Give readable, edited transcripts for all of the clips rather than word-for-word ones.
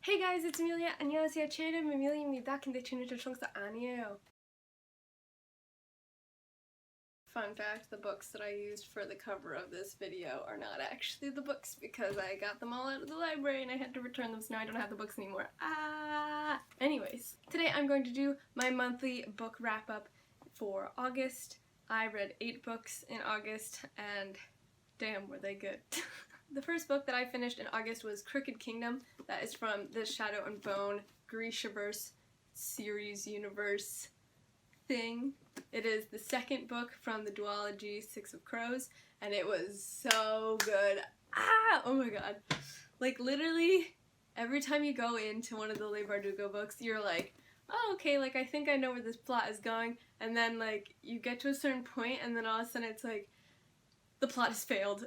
Hey guys, it's Amelia. 안녕하세요. 제 이름 Amelia입니다. 근데 저는 청소 아니에요. Fun fact, the books that I used for the cover of this video are not actually the books because I got them all out of the library and I had to return them, so now I don't have the books anymore. Anyways, today I'm going to do my monthly book wrap-up for August. I read 8 books in August and damn were they good. The first book that I finished in August was Crooked Kingdom. That is from the Shadow and Bone Grishaverse series universe thing. It is the second book from the duology Six of Crows, and it was so good. Oh my god. Like, literally, every time you go into one of the Leigh Bardugo books, you're like, oh, okay, like, I think I know where this plot is going, and then, like, you get to a certain point, and then all of a sudden it's like, the plot has failed,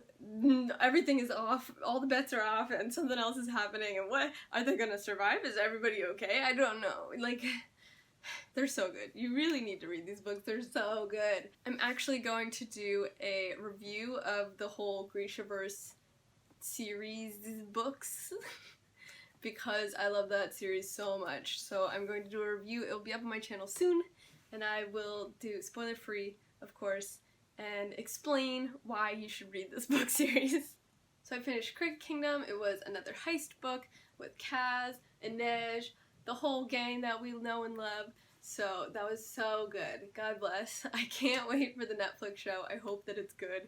everything is off, all the bets are off, and something else is happening, and what? Are they gonna survive? Is everybody okay? I don't know. Like, they're so good. You really need to read these books, they're so good. I'm actually going to do a review of the whole Grishaverse series books, because I love that series so much. So I'm going to do a review, it'll be up on my channel soon, and I will do spoiler-free, of course, and explain why you should read this book series. So I finished Crooked Kingdom. It was another heist book with Kaz, Inej, the whole gang that we know and love. So that was so good. God bless. I can't wait for the Netflix show. I hope that it's good.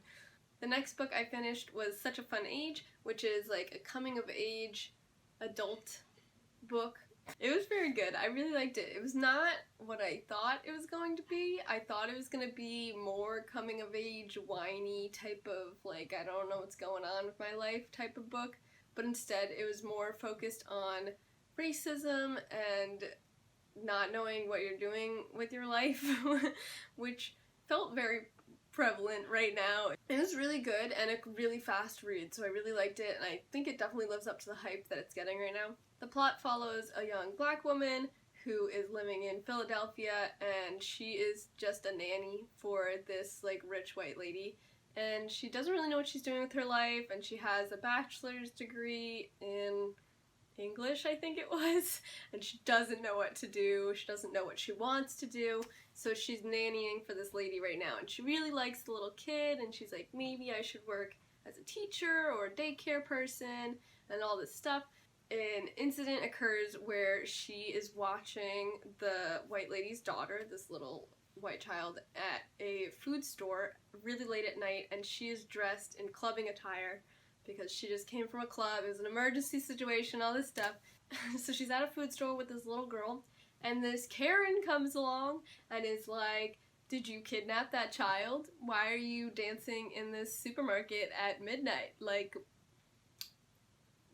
The next book I finished was Such a Fun Age, which is like a coming of age adult book. It was very good. I really liked it. It was not what I thought it was going to be. I thought it was going to be more coming of age, whiny type of, like, I don't know what's going on with my life type of book. But instead it was more focused on racism and not knowing what you're doing with your life, which felt very prevalent right now. It was really good and a really fast read, so I really liked it, and I think it definitely lives up to the hype that it's getting right now. The plot follows a young black woman who is living in Philadelphia, and she is just a nanny for this, like, rich white lady, and she doesn't really know what she's doing with her life, and she has a bachelor's degree in English, I think it was, and she doesn't know what to do, she doesn't know what she wants to do, so she's nannying for this lady right now, and she really likes the little kid, and she's like, maybe I should work as a teacher or a daycare person, and all this stuff. An incident occurs where she is watching the white lady's daughter, this little white child, at a food store really late at night, and she is dressed in clubbing attire because she just came from a club, it was an emergency situation, all this stuff. So she's at a food store with this little girl, and this Karen comes along and is like, did you kidnap that child? Why are you dancing in this supermarket at midnight? Like,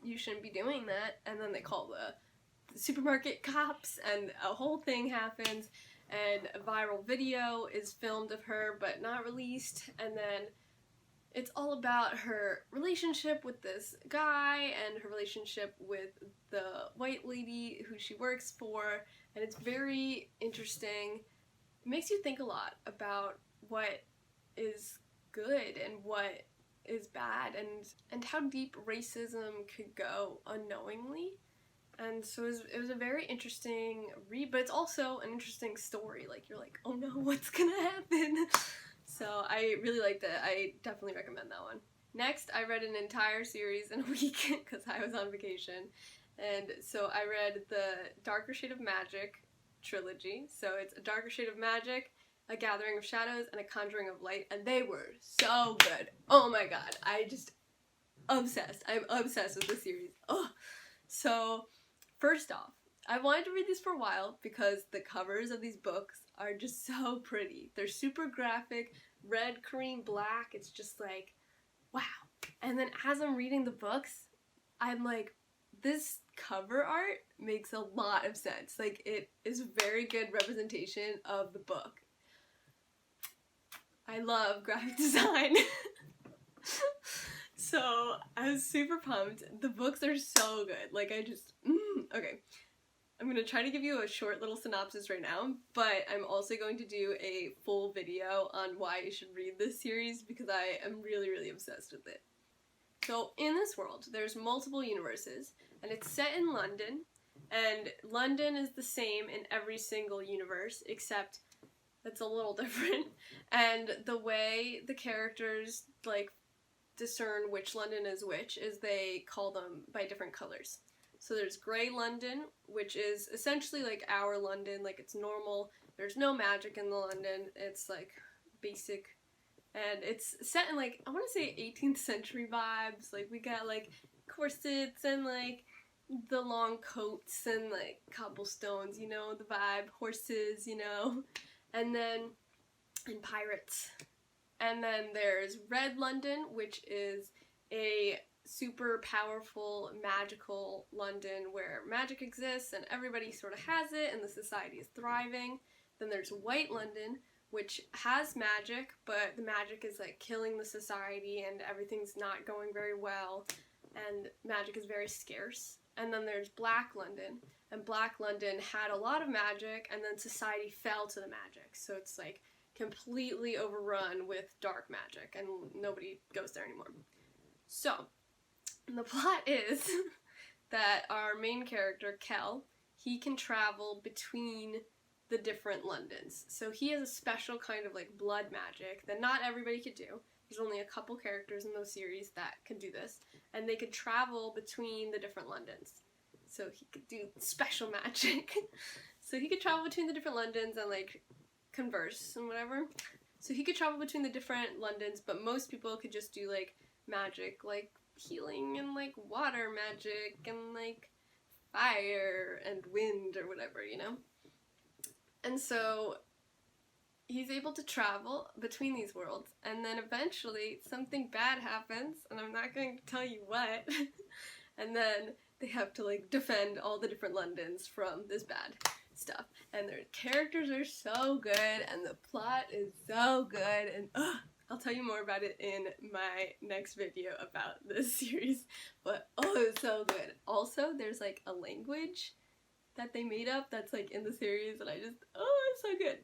you shouldn't be doing that. And then they call the supermarket cops, and a whole thing happens, and a viral video is filmed of her but not released, and then it's all about her relationship with this guy and her relationship with the white lady who she works for, and it's very interesting. It makes you think a lot about what is good and what is bad, and how deep racism could go unknowingly. And so it was a very interesting read, but it's also an interesting story. Like, you're like, oh no, what's gonna happen? So I really liked it. I definitely recommend that one. Next, I read an entire series in a week because I was on vacation. And so I read the Darker Shade of Magic trilogy. So it's A Darker Shade of Magic, A Gathering of Shadows, and A Conjuring of Light, and they were so good. Oh my god, I just obsessed. I'm obsessed with this series. Oh, so first off, I wanted to read these for a while because the covers of these books are just so pretty. They're super graphic, red, cream, black. It's just like, wow. And then as I'm reading the books, I'm like, this cover art makes a lot of sense. Like, it is a very good representation of the book. I love graphic design. So I was super pumped. The books are so good. Like, I just, okay. I'm going to try to give you a short little synopsis right now, but I'm also going to do a full video on why you should read this series because I am really, really obsessed with it. So in this world, there's multiple universes, and it's set in London, and London is the same in every single universe, except it's a little different, and the way the characters, like, discern which London is which is they call them by different colors. So there's Grey London, which is essentially like our London, like it's normal, there's no magic in the London, it's like basic, and it's set in like, I want to say 18th century vibes, like we got like corsets and like the long coats and like cobblestones, you know, the vibe, horses, you know, and pirates. And then there's Red London, which is a super powerful, magical London where magic exists and everybody sort of has it and the society is thriving. Then there's White London, which has magic, but the magic is like killing the society and everything's not going very well and magic is very scarce. And then there's Black London, and Black London had a lot of magic and then society fell to the magic. So it's like completely overrun with dark magic and nobody goes there anymore. So the plot is that our main character, Kel, he can travel between the different Londons. So he has a special kind of like blood magic that not everybody could do. There's only a couple characters in those series that can do this, and they could travel between the different Londons. So he could do special magic. So he could travel between the different Londons and like converse and whatever. So he could travel between the different Londons, but most people could just do like magic, like healing and like water magic and like fire and wind or whatever, you know? And so he's able to travel between these worlds, and then eventually something bad happens, and I'm not going to tell you what, and then they have to like defend all the different Londons from this bad stuff, and their characters are so good, and the plot is so good, and I'll tell you more about it in my next video about this series, but it's so good. Also, there's like a language that they made up that's like in the series, and I just, it's so good.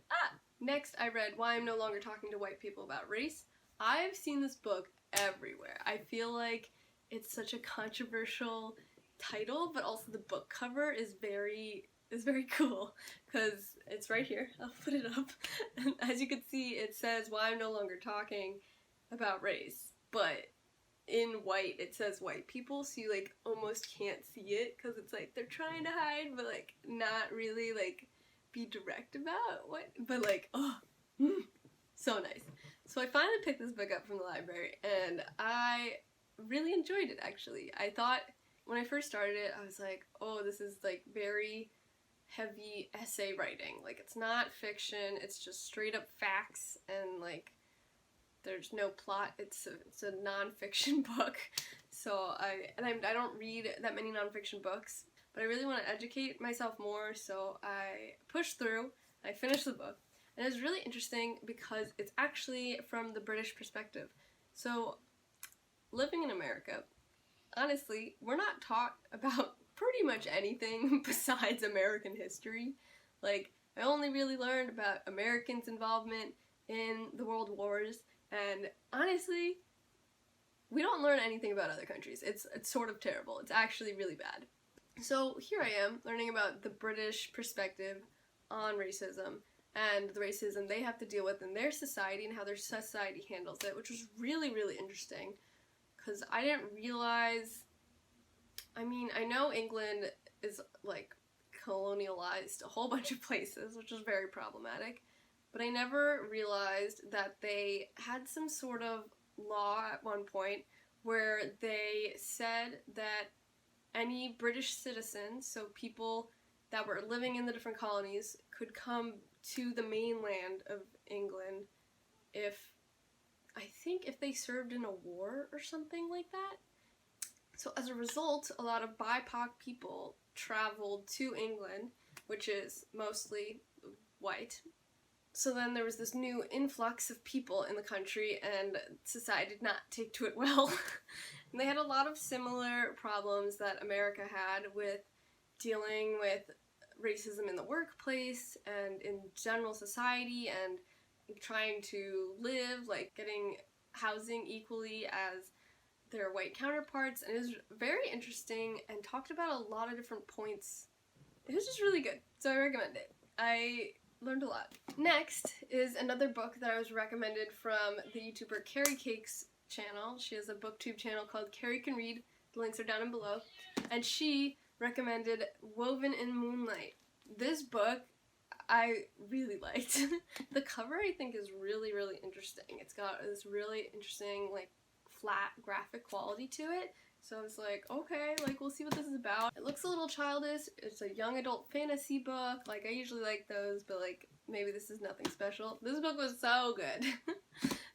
Next, I read Why I'm No Longer Talking to White People About Race. I've seen this book everywhere. I feel like it's such a controversial title, but also the book cover is very cool, because it's right here. I'll put it up. And as you can see, it says Why I'm No Longer Talking About Race, but in white it says white people, so you like almost can't see it, because it's like they're trying to hide, but like not really like be direct about what, but like, so nice. So I finally picked this book up from the library, and I really enjoyed it, actually. I thought, when I first started it, I was like, this is like very heavy essay writing. Like, it's not fiction, it's just straight up facts, and like, there's no plot. It's a non-fiction book. So I don't read that many non-fiction books, but I really want to educate myself more, so I pushed through, I finished the book, and it's really interesting because it's actually from the British perspective. So, living in America, honestly, we're not taught about pretty much anything besides American history. Like, I only really learned about Americans' involvement in the World Wars, and honestly, we don't learn anything about other countries. It's sort of terrible. It's actually really bad. So here I am, learning about the British perspective on racism, and the racism they have to deal with in their society and how their society handles it, which was really, really interesting, because I didn't realize, I mean, I know England is, like, colonialized a whole bunch of places, which is very problematic, but I never realized that they had some sort of law at one point where they said that any British citizens, so people that were living in the different colonies, could come to the mainland of England if they served in a war or something like that. So as a result, a lot of BIPOC people traveled to England, which is mostly white. So then there was this new influx of people in the country, and society did not take to it well. And they had a lot of similar problems that America had with dealing with racism in the workplace and in general society, and trying to live, like getting housing equally as their white counterparts, and it was very interesting and talked about a lot of different points. It was just really good, so I recommend it. I learned a lot. Next is another book that I was recommended from the YouTuber Carrie Cake's channel. She has a booktube channel called Carrie Can Read. The links are down below. And she recommended Woven in Moonlight. This book I really liked. The cover I think is really, really interesting. It's got this really interesting, like, flat graphic quality to it. So I was like, okay, like, we'll see what this is about. It looks a little childish. It's a young adult fantasy book. Like, I usually like those, but, like, maybe this is nothing special. This book was so good.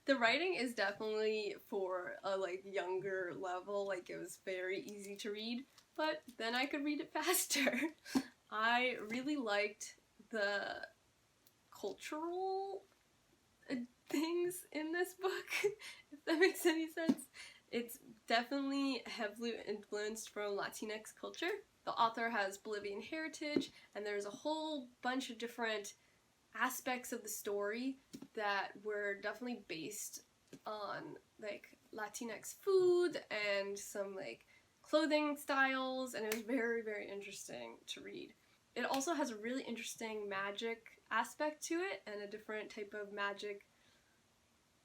The writing is definitely for a, like, younger level. Like, it was very easy to read, but then I could read it faster. I really liked the cultural things in this book, if that makes any sense. It's definitely heavily influenced from Latinx culture. The author has Bolivian heritage, and there's a whole bunch of different aspects of the story that were definitely based on, like, Latinx food and some, like, clothing styles, and it was very, very interesting to read. It also has a really interesting magic aspect to it, and a different type of magic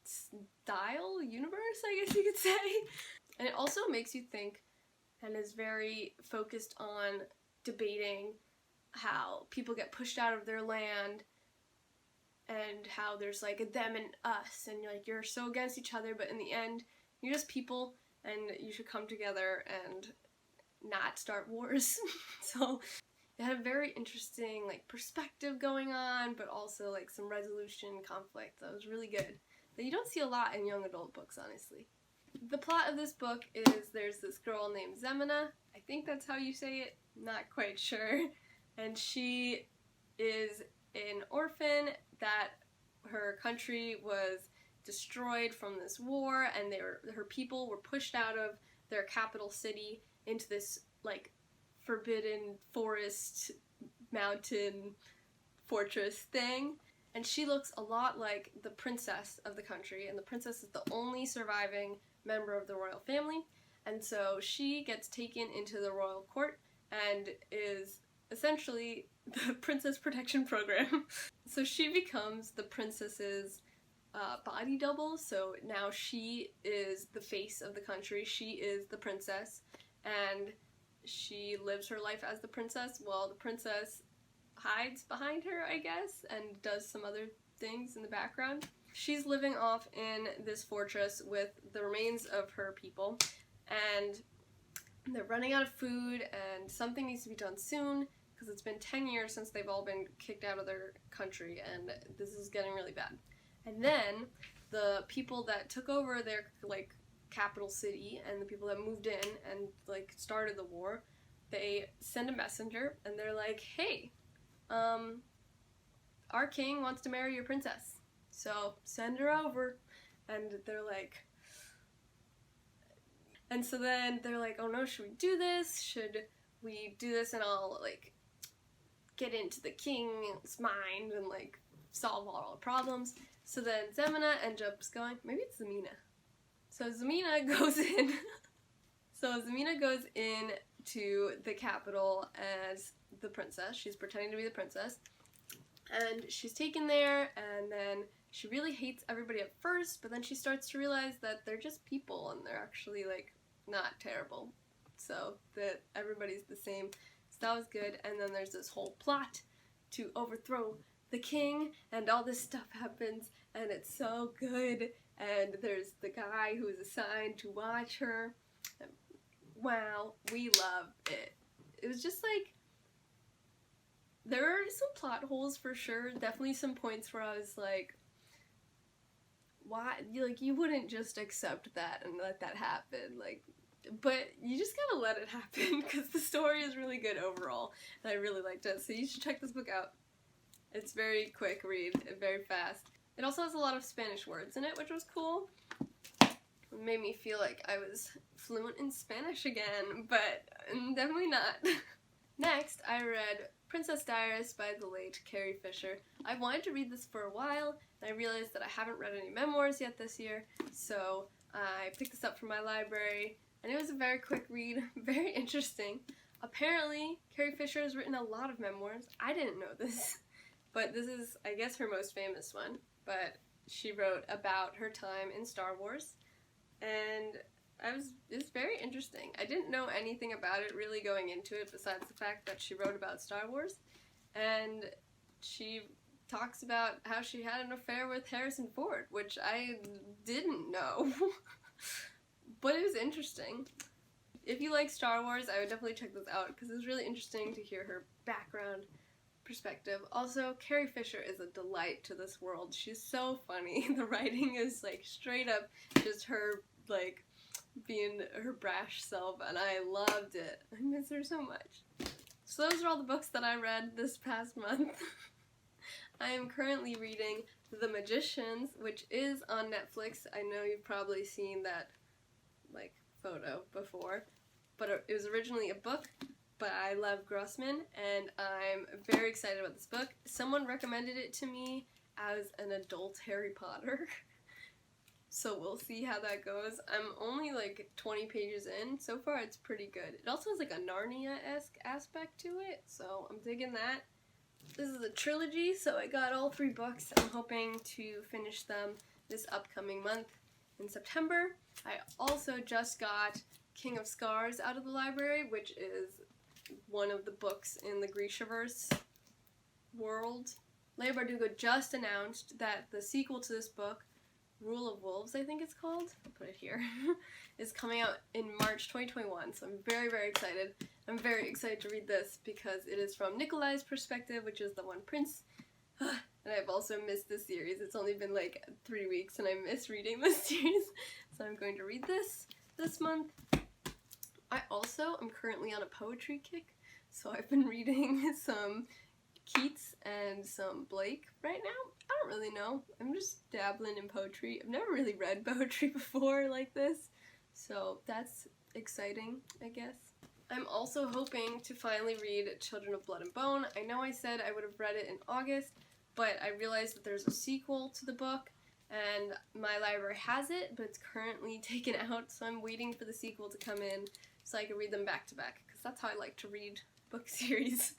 style, universe, I guess you could say. And it also makes you think, and is very focused on debating how people get pushed out of their land, and how there's, like, a them and us, and you're so against each other, but in the end, you're just people, and you should come together and not start wars. So it had a very interesting, like, perspective going on, but also, like, some resolution conflict that was really good, that you don't see a lot in young adult books, honestly. The plot of this book is there's this girl named Zemina. I think that's how you say it, not quite sure. And she is an orphan that her country was destroyed from this war, and her people were pushed out of their capital city into this, like, forbidden forest mountain fortress thing. And she looks a lot like the princess of the country, and the princess is the only surviving member of the royal family, and so she gets taken into the royal court and is essentially the princess protection program. So she becomes the princess's body double, so now she is the face of the country, she is the princess, and she lives her life as the princess while the princess hides behind her, I guess, and does some other things in the background. She's living off in this fortress with the remains of her people, and they're running out of food, and something needs to be done soon, because it's been 10 years since they've all been kicked out of their country, and this is getting really bad. And then the people that took over their, like, capital city, and the people that moved in and, like, started the war, they send a messenger, and they're like, hey, our king wants to marry your princess, so send her over. And they're like, and so then they're like, oh no, should we do this? Should we do this and I'll, like, get into the king's mind and, like, solve all the problems? So then Zemina ends up going, maybe it's Zemina. So Zemina goes in. So Zemina goes in to the capital as the princess. She's pretending to be the princess. And she's taken there, and then she really hates everybody at first, but then she starts to realize that they're just people, and they're actually, like, not terrible. So that everybody's the same. So that was good. And then there's this whole plot to overthrow the king, and all this stuff happens, and it's so good. And there's the guy who is assigned to watch her. Wow, we loved it. It was just, like, there are some plot holes for sure. Definitely some points where I was like, why? Like, you wouldn't just accept that and let that happen. Like, but you just gotta let it happen, because the story is really good overall, and I really liked it. So you should check this book out. It's very quick read, and very fast. It also has a lot of Spanish words in it, which was cool. It made me feel like I was fluent in Spanish again, but definitely not. Next, I read Princess Dyrus by the late Carrie Fischer. I wanted to read this for a while, and I realized that I haven't read any memoirs yet this year, so I picked this up from my library, and it was a very quick read, very interesting. Apparently, Carrie Fisher has written a lot of memoirs. I didn't know this, but this is, I guess, her most famous one. But she wrote about her time in Star Wars, and it's very interesting. I didn't know anything about it really going into it besides the fact that she wrote about Star Wars, and she talks about how she had an affair with Harrison Ford, which I didn't know, but it was interesting. If you like Star Wars, I would definitely check this out because it's really interesting to hear her background perspective. Also, Carrie Fisher is a delight to this world. She's so funny. The writing is like straight up just her like being her brash self, and I loved it. I miss her so much. So those are all the books that I read this past month. I am currently reading The Magicians, which is on Netflix. I know you've probably seen that like photo before, but it was originally a book by Lev Grossman, and I'm very excited about this book. Someone recommended it to me as an adult Harry Potter, so we'll see how that goes. I'm only like 20 pages in. So far it's pretty good. It also has like a Narnia-esque aspect to it, so I'm digging that. This is a trilogy, so I got all 3 books. I'm hoping to finish them this upcoming month in September. I also just got King of Scars out of the library, which is one of the books in the Grishaverse world. Leigh Bardugo just announced that the sequel to this book, Rule of Wolves, I think it's called, I'll put it here, is coming out in March 2021, so I'm very, very excited. I'm very excited to read this because it is from Nikolai's perspective, which is the One Prince, and I've also missed this series. It's only been like 3 weeks and I miss reading this series, so I'm going to read this month. I also am currently on a poetry kick, so I've been reading some Keats and some Blake right now. I don't really know. I'm just dabbling in poetry. I've never really read poetry before like this, so that's exciting, I guess. I'm also hoping to finally read Children of Blood and Bone. I know I said I would have read it in August, but I realized that there's a sequel to the book, and my library has it, but it's currently taken out, so I'm waiting for the sequel to come in so I can read them back to back, because that's how I like to read book series.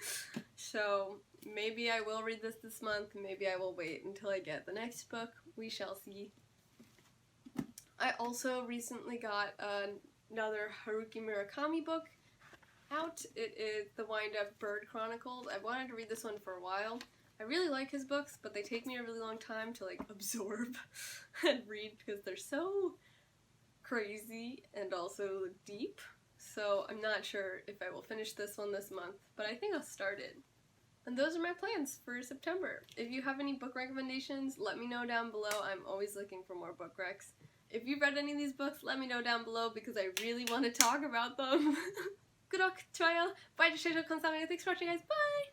So maybe I will read this month, maybe I will wait until I get the next book. We shall see. I also recently got another Haruki Murakami book out. It is The Wind-Up Bird Chronicles. I wanted to read this one for a while. I really like his books, but they take me a really long time to like absorb and read because they're so crazy and also deep. So I'm not sure if I will finish this one this month, but I think I'll start it. And those are my plans for September. If you have any book recommendations, let me know down below. I'm always looking for more book recs. If you've read any of these books, let me know down below because I really want to talk about them. 구독, 좋아요, 봐주셔서 감사합니다. Thanks for watching, guys. Bye!